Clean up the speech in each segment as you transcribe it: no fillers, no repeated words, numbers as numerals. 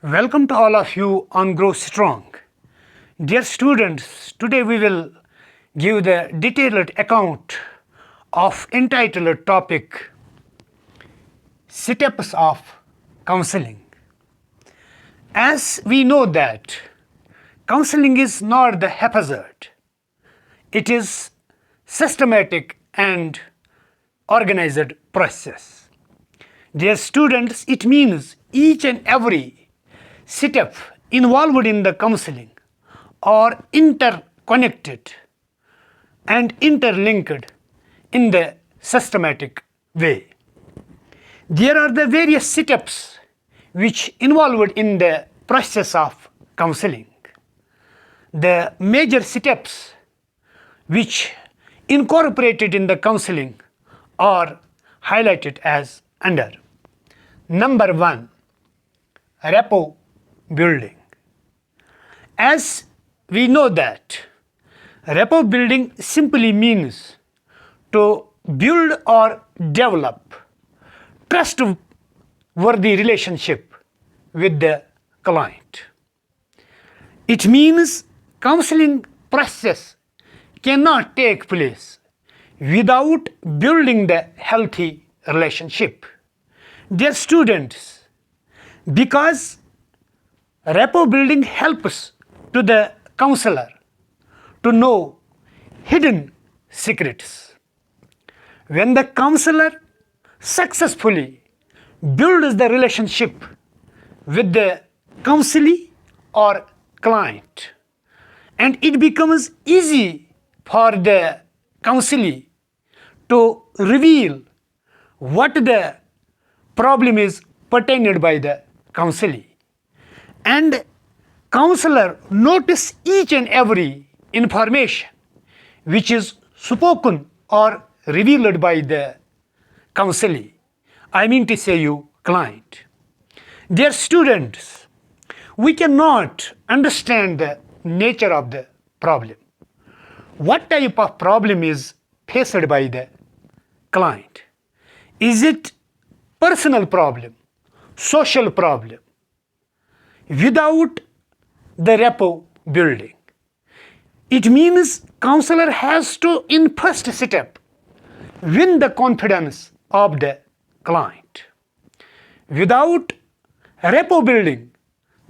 Welcome to all of you on Grow Strong. Dear students, today we will give the detailed account of entitled topic Steps of Counseling. As we know that counseling is not the haphazard. It is systematic and organized process. Dear students, it means each and every step involved in the counseling are interconnected and interlinked in the systematic way. There are the various steps which involved in the process of counseling. The major steps which incorporated in the counseling are highlighted as under. Number 1, rapport building. As we know that rapport building simply means to build or develop trustworthy relationship with the client. It means counseling process cannot take place without building the healthy relationship. Dear students, because rapport building helps to the counselor to know hidden secrets. When the counselor successfully builds the relationship with the counselee or client, and it becomes easy for the counselee to reveal what the problem is pertained by the counselee. And counselor notice each and every information which is spoken or revealed by the counselee. I mean to say you, client. Dear students, we cannot understand the nature of the problem. What type of problem is faced by the client? Is it personal problem, social problem? Without the rapport building, it means counselor has to, in first step, win the confidence of the client. Without rapport building,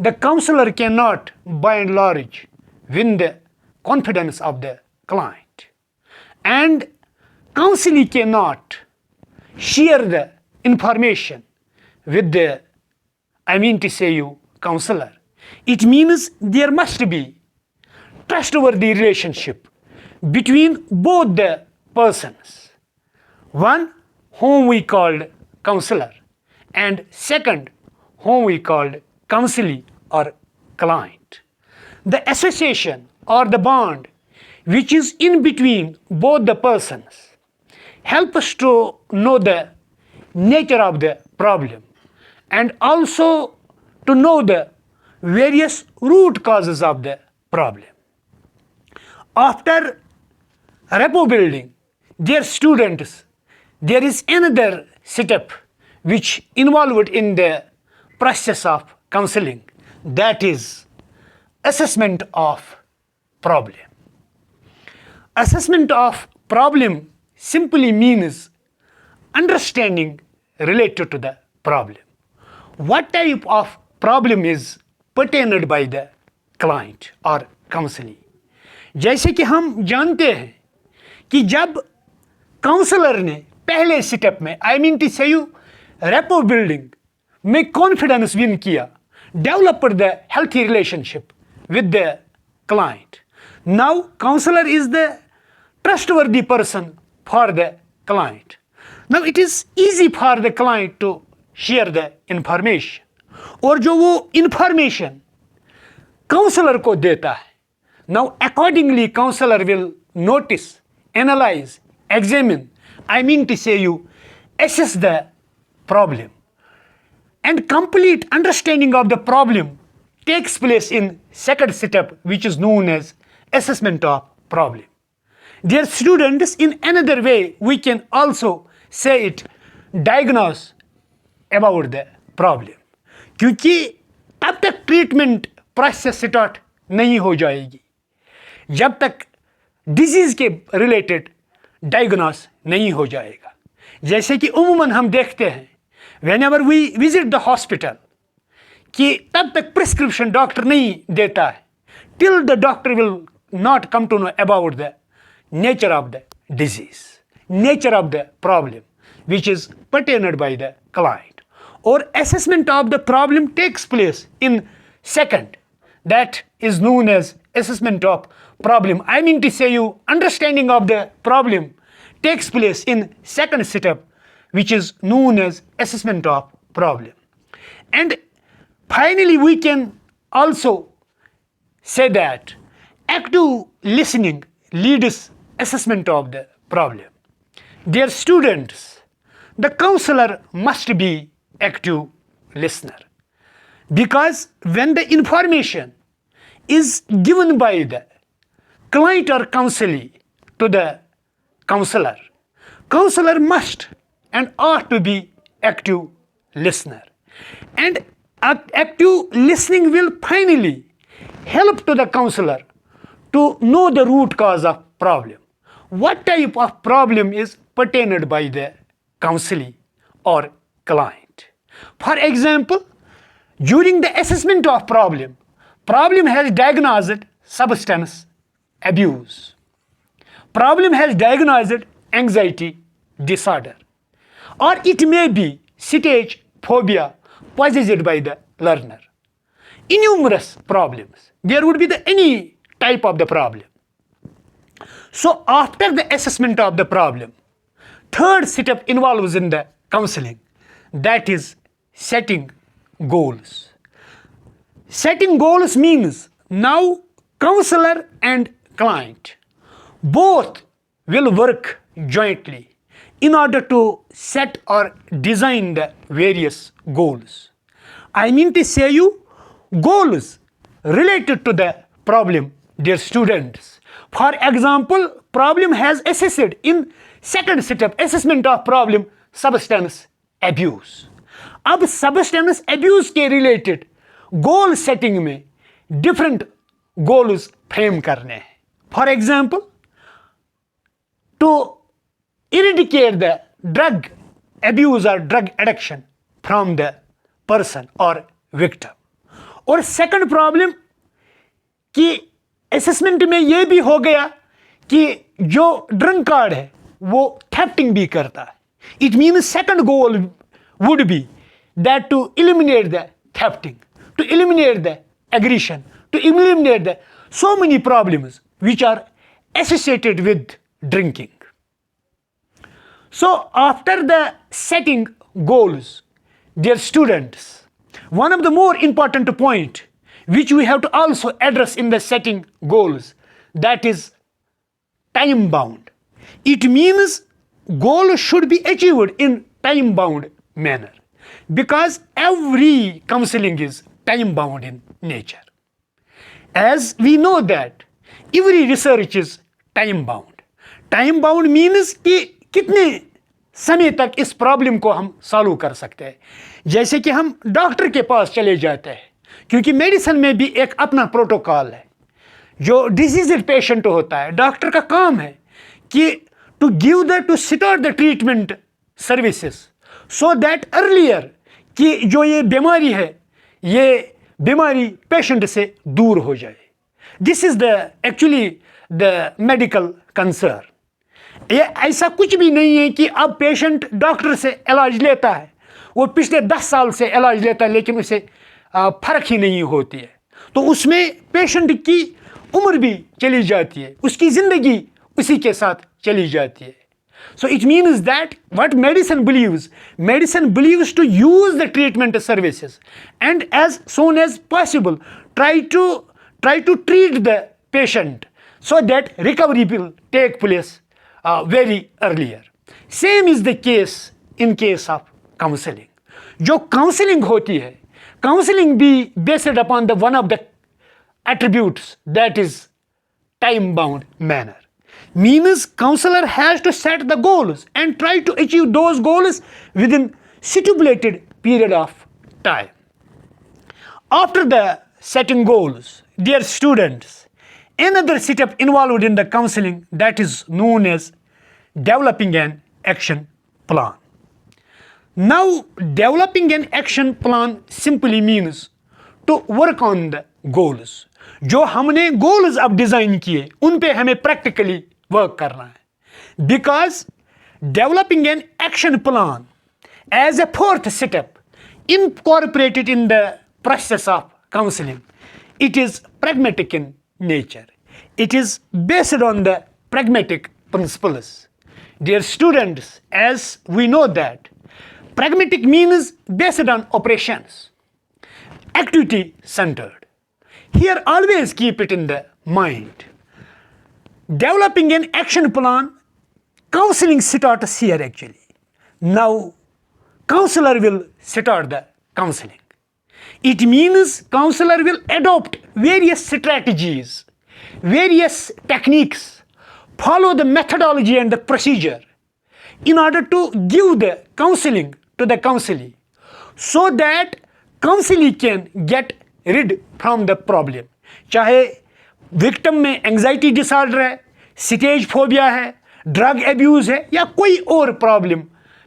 the counselor cannot, by and large, win the confidence of the client. And counselee cannot share the information with the, I mean to say you, counselor. It means there must be trustworthy relationship between both the persons. One whom we called counselor, and second whom we called counselee or client. The association or the bond which is in between both the persons help us to know the nature of the problem and also to know the various root causes of the problem. After rapport building, dear students, there is another step which involved in the process of counseling, that is assessment of problem. Assessment of problem simply means understanding related to the problem. What type of problem is pertained by the client or counselee? जैसे कि हम जानते हैं कि जब counsellor ने पहले step में, आई mean to say you, rapport building में कॉन्फिडेंस विन किया, developed the healthy relationship with the client. Now counselor is the trustworthy person for the client. Now it is easy for the client to share the information. और जो वो information counselor को देता है, now accordingly counselor will notice, analyze, examine, I mean to say you, assess the problem And complete understanding of the problem takes place in second step, which is known as assessment of problem. Dear students, in another way, we can also say it, diagnose about the problem. क्योंकि तब तक treatment process start नहीं हो जाएगी जब तक disease के related diagnose नहीं हो जाएगा. जैसे कि उमूमन हम देखते हैं whenever we visit the hospital कि तब तक प्रिस्क्रिप्शन डॉक्टर नहीं देता है till the doctor will not come to know about the nature of the disease, nature of the problem which is pertained by the client. Or assessment of the problem takes place in second, that is known as assessment of problem. I mean to say you understanding of the problem takes place in second step, which is known as assessment of problem. And finally we can also say that active listening leads assessment of the problem. Dear students, the counselor must be active listener, because when the information is given by the client or counselee to the counselor, counselor must and ought to be active listener. And active listening will finally help to the counselor to know the root cause of problem. What type of problem is pertained by the counselee or client? For example, during the assessment of problem has diagnosed substance abuse. Problem has diagnosed anxiety disorder. Or it may be stage phobia possessed by the learner. Innumerous problems. There would be any type of the problem. So after the assessment of the problem, third step involves in the counseling, that is setting goals. Setting goals means now counselor and client both will work jointly in order to set or design the various goals. I mean to say you goals related to the problem, dear students. For example, problem has assessed in second step assessment of problem substance abuse. अब substance abuse के related goal setting में different goals frame करने हैं. For example, to eradicate the drug abuse or drug addiction from the person or victim. और second problem कि assessment में ये भी हो गया कि जो drunkard है वो thefting भी करता है. It means second goal would be that to eliminate the thefting, to eliminate the aggression, to eliminate the so many problems which are associated with drinking. So after the setting goals, dear students, one of the more important point which we have to also address in the setting goals, that is time bound. It means goal should be achieved in time bound manner, because every counseling is time bound in nature. As we know that every research is time bound. Time bound means कि कितने समय तक इस problem को हम solve कर सकते हैं. जैसे कि हम डॉक्टर के पास चले जाते हैं, क्योंकि मेडिसिन में भी एक अपना प्रोटोकॉल है. जो डिजीज पेशेंट होता है, डॉक्टर का काम है कि to start the treatment services so that earlier कि जो ये बीमारी है ये बीमारी पेशेंट से दूर हो जाए. This is the actually the medical concern. ये ऐसा कुछ भी नहीं है कि अब पेशेंट डॉक्टर से इलाज लेता है, वो पिछले 10 साल से इलाज लेता है लेकिन उसे फर्क ही नहीं होती है, तो उसमें पेशेंट की उम्र भी चली जाती है, उसकी ज़िंदगी उसी के साथ चली जाती है. So it means that what medicine believes to use the treatment services and as soon as possible try to treat the patient so that recovery will take place very earlier. Same is the case in case of counseling. जो counselling होती है, counselling भी based upon the one of the attributes, that is time bound manner. Means counselor has to set the goals and try to achieve those goals within stipulated period of time. After the setting goals, dear students, another step involved in the counseling, that is known as developing an action plan. Now, developing an action plan simply means to work on the goals. जो हमने goals अब design किए उन पे हमें practically work करना है. Because developing an action plan as a fourth step incorporated in the process of counseling, it is pragmatic in nature. It is based on the pragmatic principles. Dear students, as we know that pragmatic means based on operations, activity centered. Here, always keep it in the mind. Developing an action plan, counseling starts here actually. Now, counselor will start the counseling. It means counselor will adopt various strategies, various techniques, follow the methodology and the procedure in order to give the counseling to the counselee so that counselee can get rid from the problem. चाहे victim में anxiety disorder है, stage phobia है, drug abuse है या कोई और problem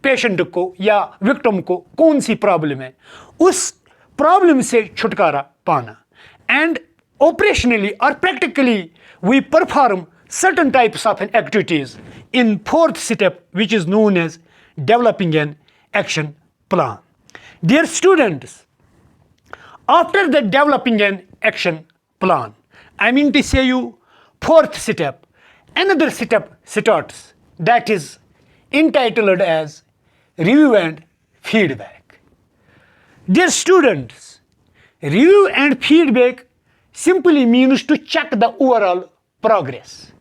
patient को या विक्टिम को कौन सी प्रॉब्लम है, उस प्रॉब्लम से छुटकारा पाना. And operationally or practically we perform certain types of activities in fourth step, which is known as developing an action plan. Dear students, after the developing an action plan, I mean to say you fourth step, another step starts, that is entitled as review and feedback. Dear students, review and feedback simply means to check the overall progress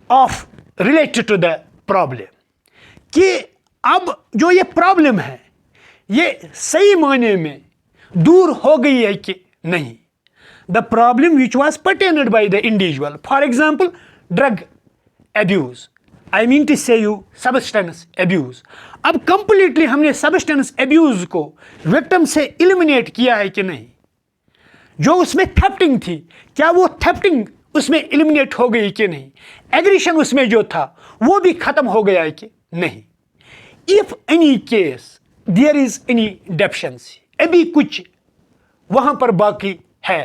of related to the problem. कि अब जो ये problem है ये सही मायने में दूर हो गई है कि नहीं. The problem which was pertained by the individual, for example drug abuse, I mean to say you substance abuse. अब कंप्लीटली हमने सब्सटेंस एब्यूज को विक्टिम से एलिमिनेट किया है कि नहीं. जो उसमें थेफ्टिंग थी, क्या वो थेफ्टिंग उसमें एलिमिनेट हो गई कि नहीं. एग्रेशन उसमें जो था वो भी खत्म हो गया है कि नहीं. If any case there is any deficiency, अभी कुछ वहां पर बाकी है,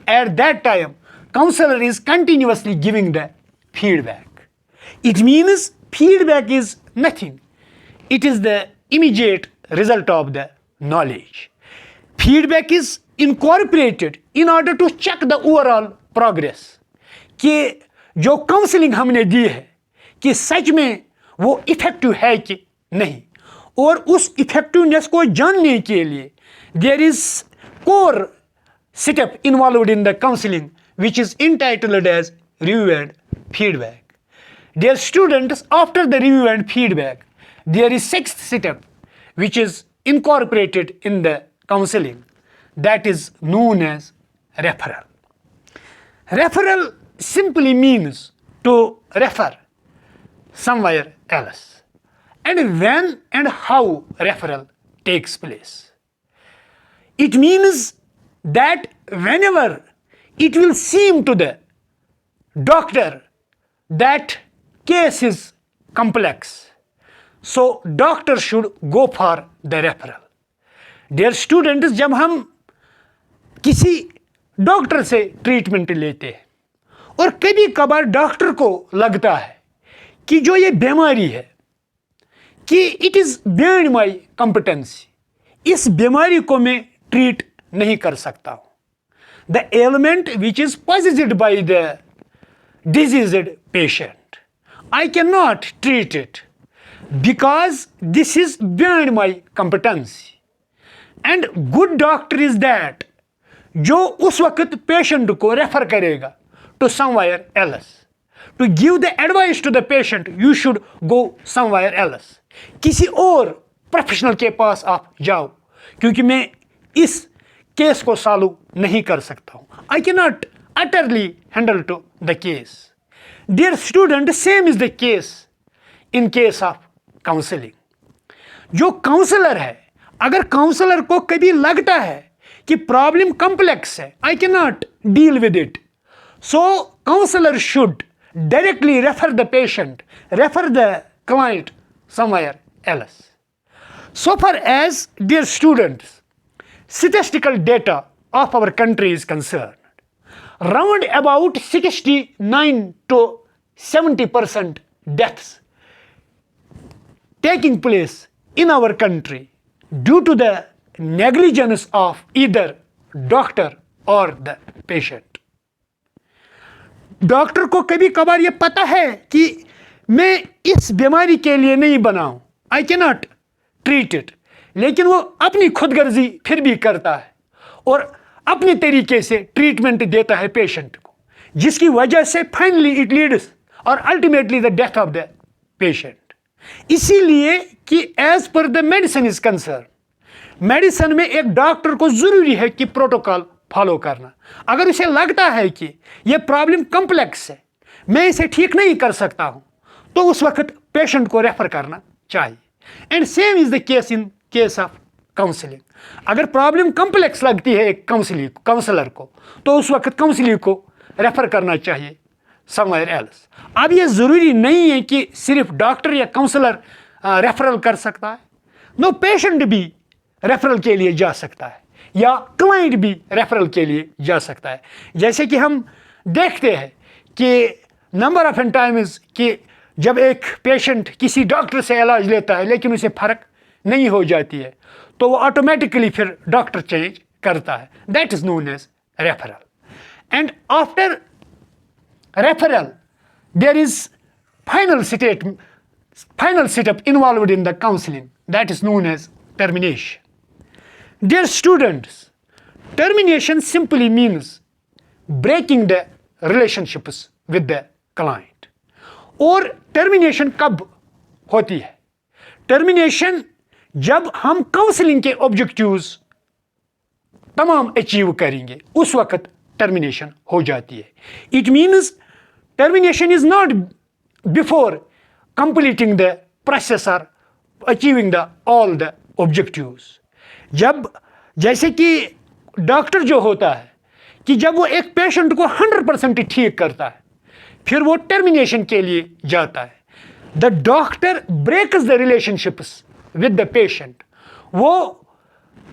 at that time counsellor is continuously giving the feedback. It means feedback is nothing, it is the immediate result of the knowledge. Feedback is incorporated in order to check the overall progress कि जो counselling हमने दी है कि सच में वो effective है कि नहीं. और उस इफेक्टिवनेस को जानने के लिए there is core step involved in the counselling which is entitled as review and feedback. Dear students, after the review and feedback, there is sixth step which is incorporated in the counseling, that is known as referral. Referral simply means to refer somewhere else. And when and how referral takes place. It means that whenever it will seem to the doctor that case is complex, so doctor should go for the referral. Dear students, जब हम किसी doctor से treatment लेते हैं और कभी कभार doctor को लगता है कि जो ये बीमारी है कि it is beyond my competency, इस बीमारी को मैं ट्रीट नहीं कर सकता हूँ. The element which is posited by the diseased patient, I can not treat it because this is beyond my competency. And good doctor is that जो उस वक्त पेशेंट को रेफर करेगा to somewhere else, to give the advice to the patient you should go somewhere else, किसी और professional के पास आप जाओ, क्योंकि मैं इस केस को सॉल्व नहीं कर सकता हूँ. I cannot utterly handle to the case. Dear student, same is the case in case of counseling. जो काउंसलर है, अगर काउंसलर को कभी लगता है कि प्रॉब्लम कॉम्प्लेक्स है, I cannot deal with it, so counselor should directly refer the patient, refer the client somewhere else. So far as, dear students, statistical data of our country is concerned, round about 69 to 70% deaths taking place in our country due to the negligence of either doctor or the patient. Doctor को कभी कभार ये पता है कि मैं इस बीमारी के लिए नहीं बना हूं, आई कैनॉट ट्रीट इट, लेकिन वो अपनी खुदगर्जी फिर भी करता है और अपने तरीके से ट्रीटमेंट देता है पेशेंट को, जिसकी वजह से फाइनली इट लीड्स और ultimately the death of the patient. इसीलिए कि as per the medicine is concern, medicine में एक डॉक्टर को जरूरी है कि प्रोटोकॉल फॉलो करना. अगर उसे लगता है कि यह प्रॉब्लम कॉम्प्लेक्स है, मैं इसे ठीक नहीं कर सकता हूं, तो उस वक्त पेशेंट को रेफर करना चाहिए. And same is the case in case of counselling. अगर प्रॉब्लम कॉम्प्लेक्स लगती है एक काउंसलर को, तो उस वक्त काउंसलिंग को रेफर करना चाहिए समवेयर एल्स. अब यह जरूरी नहीं है कि सिर्फ डॉक्टर या काउंसलर रेफरल कर सकता है. नो, पेशेंट भी रेफरल के लिए जा सकता है या क्लाइंट भी रेफरल के लिए जा सकता है. जैसे कि हम देखते हैं कि नंबर ऑफ टाइम्स कि जब एक पेशेंट किसी डॉक्टर से इलाज लेता है लेकिन उसे फर्क नहीं हो जाती है, तो वो ऑटोमेटिकली फिर डॉक्टर चेंज करता है. That is known as referral. And after referral there is final step involved in the counseling, that is known as termination. Dear students, termination simply means breaking the relationships with the client. और termination कब होती है? Termination जब हम counselling के objectives तमाम achieve करेंगे, उस वक्त termination हो जाती है. It means termination is not before completing the process or achieving all the objectives. जब जैसे कि डॉक्टर जो होता है कि जब वो एक पेशेंट को 100% ठीक करता है, फिर वो टर्मिनेशन के लिए जाता है. The doctor breaks the relationships with the patient. वो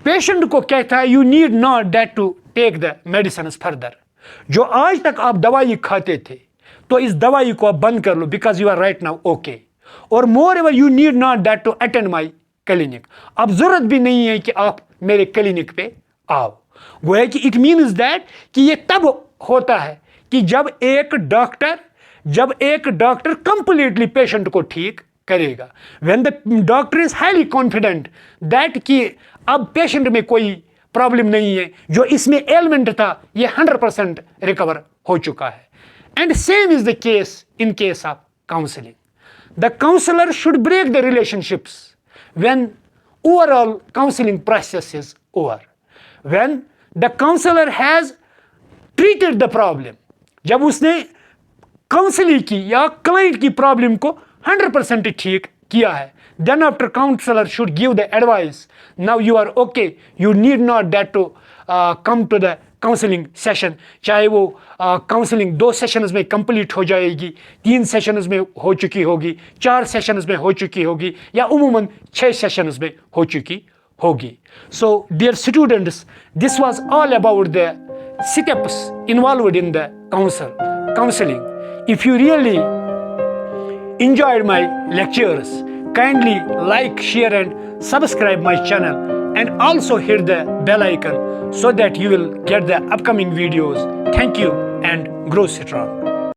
पेशेंट को कहता है you need not that to take the medicine further. जो आज तक आप दवाई खाते थे, तो इस दवाई को आप बंद कर लो because you are right now okay. और moreover you need not that to attend my clinic. अब जरूरत भी नहीं है कि आप मेरे क्लिनिक पे आओ. गोया कि इट मीन्स दैट कि ये तब होता है कि जब एक डॉक्टर कंप्लीटली पेशेंट को ठीक करेगा. When the doctor is highly confident that कि अब पेशेंट में कोई प्रॉब्लम नहीं है, जो इसमें एलिमेंट था ये 100% रिकवर हो चुका है. And same is the case in case of counselling. The counsellor should break the relationships when overall counseling process is over, when the counselor has treated the problem, जब उसने काउंसलिंग की या client की problem को 100% ठीक किया है, then after counselor should give the advice, now you are okay, you need not that to come to the counselling session. चाहे वो काउंसलिंग 2 सेशंस में कंप्लीट हो जाएगी, 3 सेशंस में हो चुकी होगी, 4 सेशंस में हो चुकी होगी, या उमूमन 6 सेशंस में हो चुकी होगी. So dear students, this was all about the steps involved in the counselling. If you really enjoyed my lectures, kindly like, share and subscribe my channel, and also hit the bell icon so that you will get the upcoming videos. Thank you and grow strong.